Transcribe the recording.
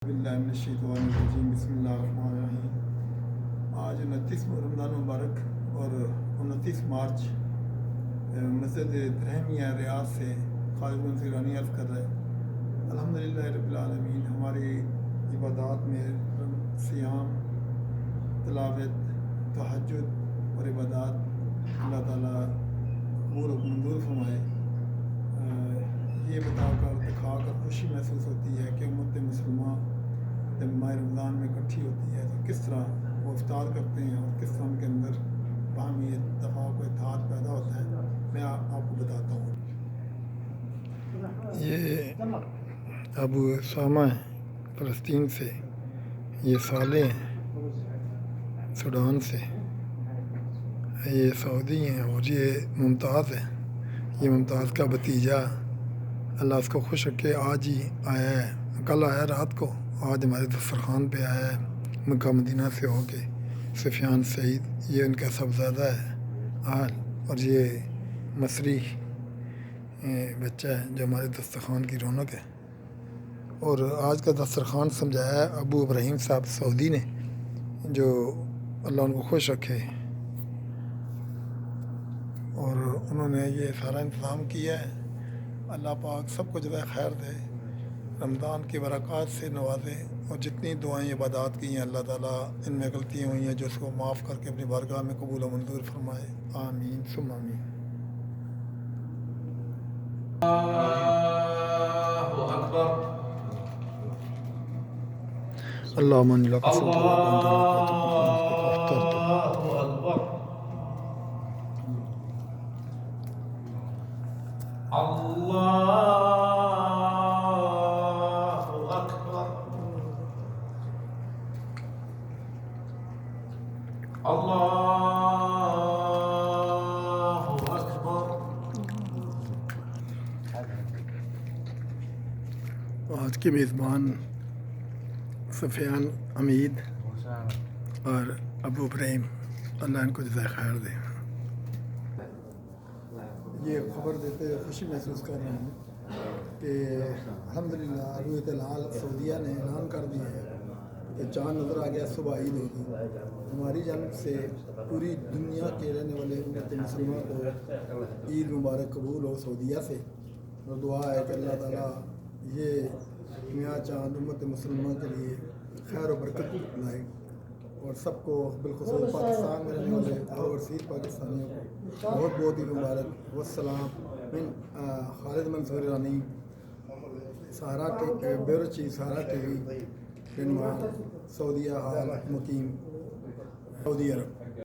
باللہ من الشیطان الرجیم بسم اللہ الرحمن الرحیم۔ آج 29 رمضان مبارک اور 29 مارچ مسجد رحمیہ ریاض سے خالد منصورانی عرض کر رہے ہیں۔ الحمدللہ رب العالمین، ہماری عبادات میں صیام، تلاوت، تہجد اور عبادات اللہ تعالیٰ قبول و منظور فرمائے۔ یہ بتا کر دکھا کر خوشی محسوس ہوتی ہے کہ امت مسلمہ جب ماہ رمضان میں اکٹھی ہوتی ہے تو کس طرح وہ افطار کرتے ہیں اور کس طرح ان کے اندر باہمی اتفاق و اتحاد پیدا ہوتا ہے۔ میں آپ کو بتاتا ہوں۔ یہ ابو اسامہ ہیں فلسطین سے، یہ صالح ہیں سوڈان سے، یہ سعودی ہیں، اور یہ ممتاز ہے، یہ ممتاز کا بھتیجا۔ اللہ اس کو خوش رکھے، آج ہی آیا ہے، کل آیا رات کو، آج ہمارے دسترخوان پہ آیا ہے مکہ مدینہ سے ہو کے۔ سفیان سعید یہ ان کا صاحبزادہ ہے آل، اور یہ مصری بچہ ہے جو ہمارے دسترخوان کی رونق ہے۔ اور آج کا دسترخوان سمجھایا ہے ابو ابراہیم صاحب سعودی نے، جو اللہ ان کو خوش رکھے، اور انہوں نے یہ سارا انتظام کیا ہے۔ اللہ پاک سب کو جزائے خیر دے، رمضان کی برکات سے نوازے، اور جتنی دعائیں عبادات کی ہیں اللہ تعالیٰ ان میں غلطیاں ہوئی ہیں جو اس کو معاف کر کے اپنی بارگاہ میں قبول و منظور فرمائے۔ آمین ثم آمین۔ اللہ اکبر۔ اللہم انی لک صلوۃ و آج کے میزبان سفیان حمید اور ابو ابراہیم، اللہ ان کو جزائے خیر دے۔ یہ خبر دیتے ہوئے خوشی محسوس کر رہے ہیں کہ الحمدللہ رویت الحال سعودیہ نے اعلان کر دیا ہے کہ چاند نظر آ گیا، صبح عید ہوگی۔ ہماری جانب سے پوری دنیا کے رہنے والے امت مسلمہ کو عید مبارک قبول ہو سعودیہ سے، اور دعا ہے کہ اللہ تعالیٰ یہ میاں چاند امت مسلمہ کے لیے خیر و برکت لائے، اور سب کو بالخصوص پاکستان میں رہنے والے اوورسیز پاکستانیوں کو بہت بہت عید مبارک۔ والسلام من خالد منصورانی، سہارا بیورو چیف سہارا ٹی وی، ڈنمارک، سعودیہ حال، مقیم سعودی عرب۔